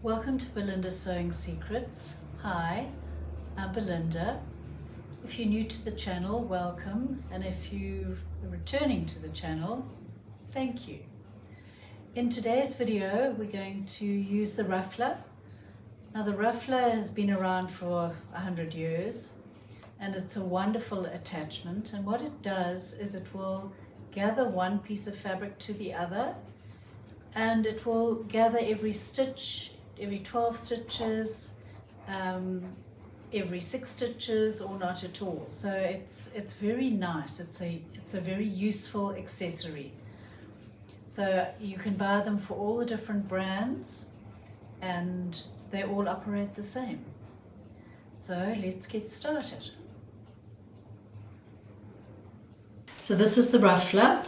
Welcome to Belinda's Sewing Secrets. Hi, I'm Belinda. If you're new to the channel, welcome, and if you're returning to the channel, thank you. In today's video, we're going to use the Ruffler. Now the Ruffler has been around for 100 years, and it's a wonderful attachment, and what it does is it will gather one piece of fabric to the other, and it will gather every stitch, every 12 stitches, every 6 stitches, or not at all. So it's very nice. It's a very useful accessory. So you can buy them for all the different brands, and they all operate the same. So let's get started. So this is the Ruffler,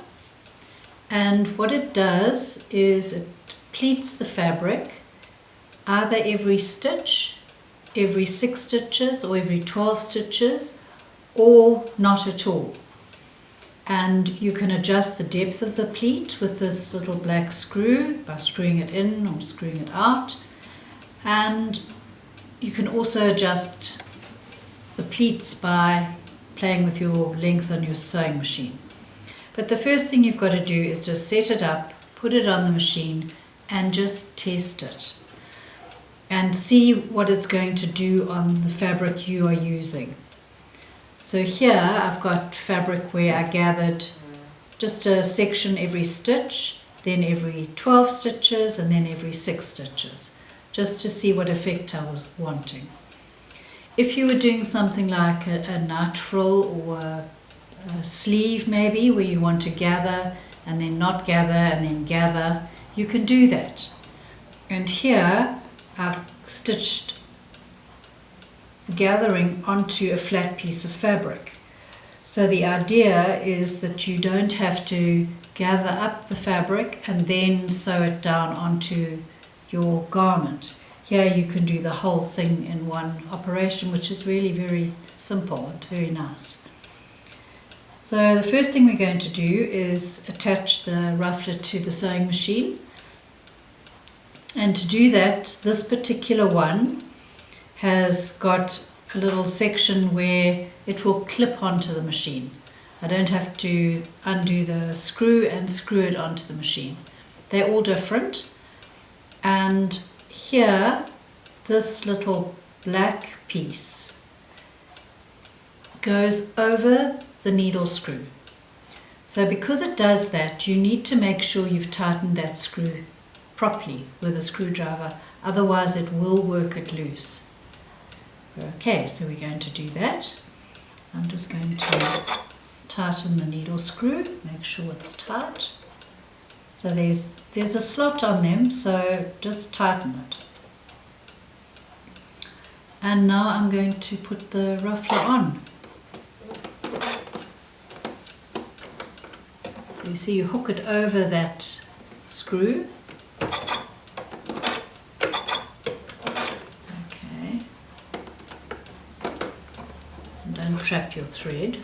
and what it does is it pleats the fabric either every stitch, every 6 stitches, or every 12 stitches, or not at all. And you can adjust the depth of the pleat with this little black screw by screwing it in or screwing it out. And you can also adjust the pleats by playing with your length on your sewing machine. But the first thing you've got to do is just set it up, put it on the machine, and just test it and see what it's going to do on the fabric you are using. So here I've got fabric where I gathered just a section every stitch, then every 12 stitches, and then every 6 stitches, just to see what effect I was wanting. If you were doing something like a night frill or a sleeve maybe, where you want to gather and then not gather and then gather, you can do that. And here I've stitched the gathering onto a flat piece of fabric. So the idea is that you don't have to gather up the fabric and then sew it down onto your garment. Here you can do the whole thing in one operation, which is really very simple and very nice. So the first thing we're going to do is attach the ruffler to the sewing machine. And to do that, this particular one has got a little section where it will clip onto the machine. I don't have to undo the screw and screw it onto the machine. They're all different. And here, this little black piece goes over the needle screw. So because it does that, you need to make sure you've tightened that screw properly with a screwdriver, otherwise it will work it loose. Okay, so we're going to do that. I'm just going to tighten the needle screw, make sure it's tight. So there's a slot on them, so just tighten it. And now I'm going to put the ruffler on. So you see you hook it over that screw. Okay. And don't trap your thread.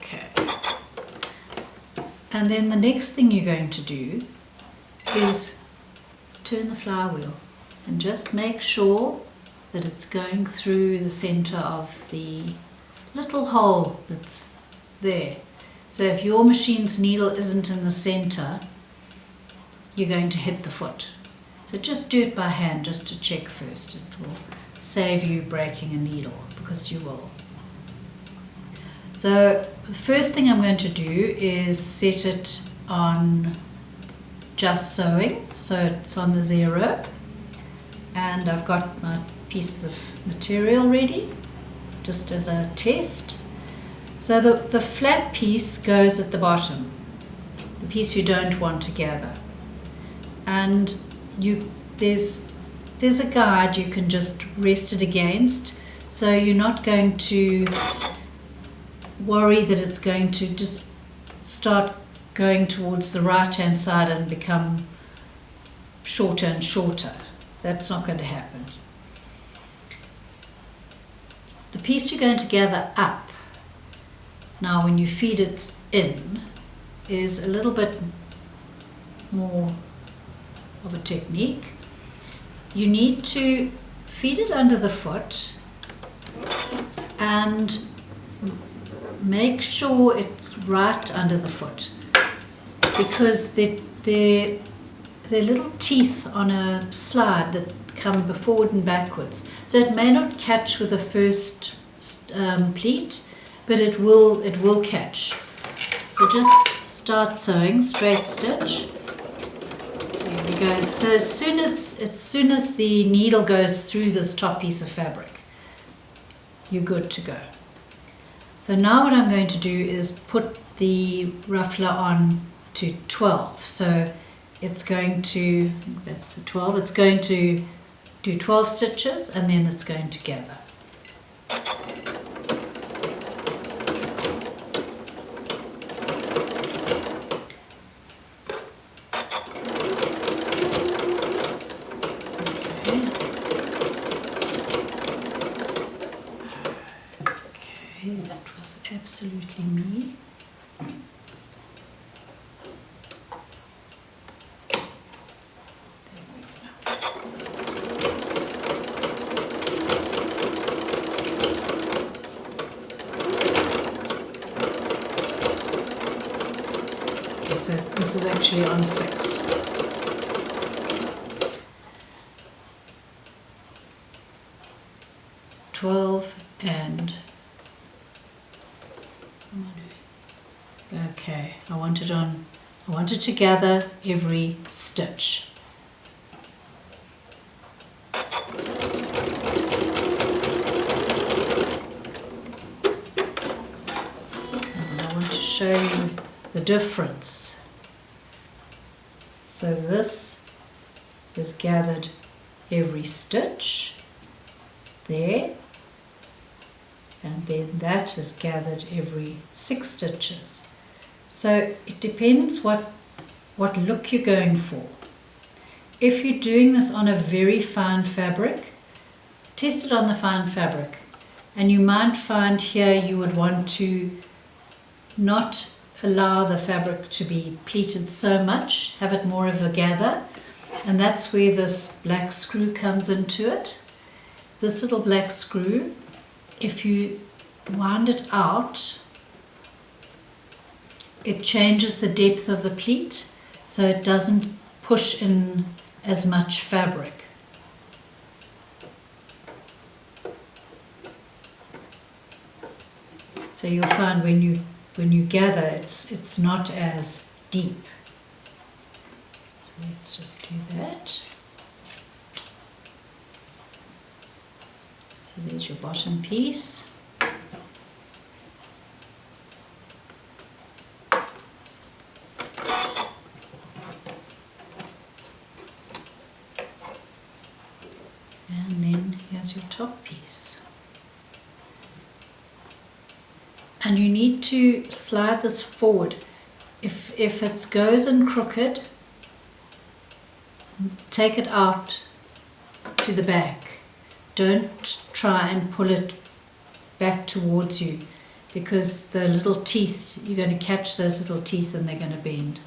Okay. And then the next thing you're going to do is turn the flywheel and just make sure that it's going through the center of the little hole that's there. So if your machine's needle isn't in the center, you're going to hit the foot. So just do it by hand, just to check first. It will save you breaking a needle, because you will. So the first thing I'm going to do is set it on just sewing, so it's on the 0, and I've got my pieces of material ready just as a test. So the flat piece goes at the bottom, the piece you don't want to gather, and there's a guide you can just rest it against, so you're not going to worry that it's going to just start going towards the right hand side and become shorter and shorter. That's not going to happen. The piece you're going to gather up, now when you feed it in, is a little bit more of a technique. You need to feed it under the foot and make sure it's right under the foot, because they're little teeth on a slide that come forward and backwards. So it may not catch with the first pleat, but it will catch. So just start sewing straight stitch. There we go. So as soon as the needle goes through this top piece of fabric, you're good to go. So now what I'm going to do is put the ruffler on to 12. So it's going to, that's the 12, it's going to do 12 stitches and then it's going to gather. Okay, that was absolutely me. So this is actually on 6. And okay, I want it to gather every stitch. And I want to show you the difference. So this is gathered every stitch there, and then that is gathered every 6 stitches. So it depends what look you're going for. If you're doing this on a very fine fabric, test it on the fine fabric, and you might find here you would want to not allow the fabric to be pleated so much, have it more of a gather, and that's where this black screw comes into it. This little black screw, if you wind it out, it changes the depth of the pleat, so it doesn't push in as much fabric. So you'll find when you gather, it's not as deep. So let's just do that. So there's your bottom piece. And then here's your top piece. And you need to slide this forward. If it goes in crooked, take it out to the back. Don't try and pull it back towards you, because the little teeth, you're going to catch those little teeth and they're going to bend.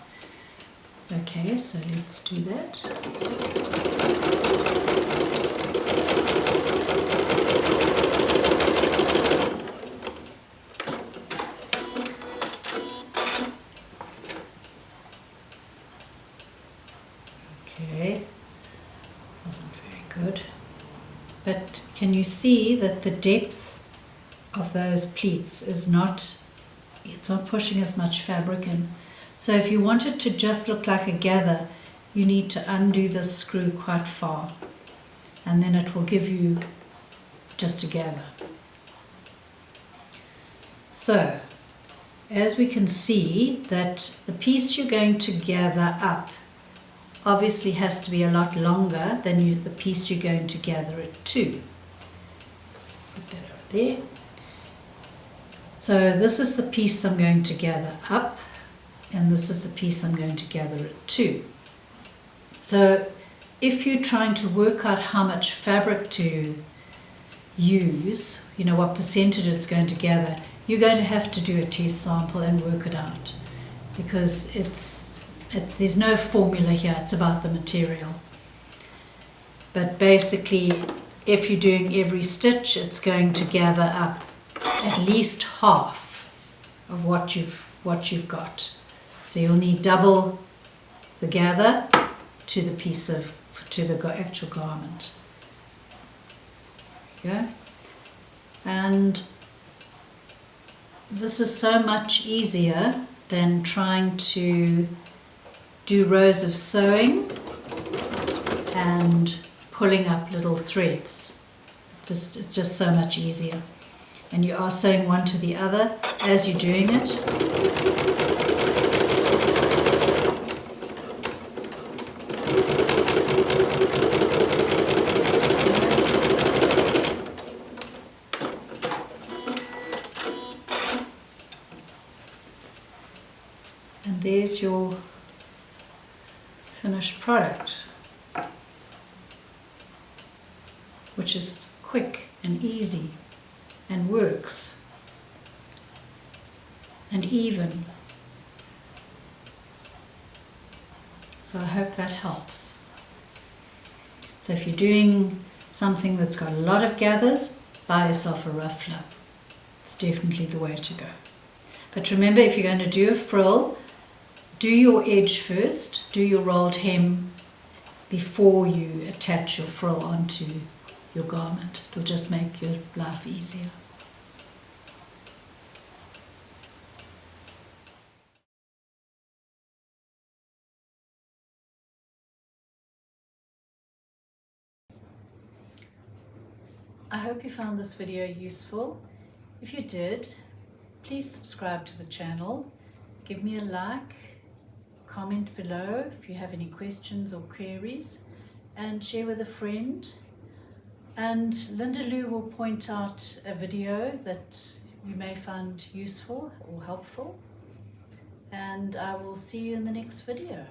Okay, so let's do that. Okay, wasn't very good. But can you see that the depth of those pleats is not, it's not pushing as much fabric in. So if you want it to just look like a gather, you need to undo this screw quite far, and then it will give you just a gather. So as we can see, that the piece you're going to gather up obviously has to be a lot longer than the piece you're going to gather it to. Put that over there. So this is the piece I'm going to gather up, and this is the piece I'm going to gather it to. So if you're trying to work out how much fabric to use, you know, what percentage it's going to gather, you're going to have to do a test sample and work it out. because there's no formula here, it's about the material. But basically, if you're doing every stitch, it's going to gather up at least half of what you've got. So you'll need double the gather to the actual garment. There you go. And this is so much easier than trying to do rows of sewing and pulling up little threads. It's just so much easier. And you are sewing one to the other as you're doing it. And there's your finished product, which is quick and easy and works and even. So I hope that helps. So if you're doing something that's got a lot of gathers, buy yourself a ruffler. It's definitely the way to go. But remember, if you're going to do a frill, do your edge first, do your rolled hem before you attach your frill onto your garment. It'll just make your life easier. I hope you found this video useful. If you did, please subscribe to the channel, give me a like, comment below if you have any questions or queries, and share with a friend. And Linda Lou will point out a video that you may find useful or helpful. And I will see you in the next video.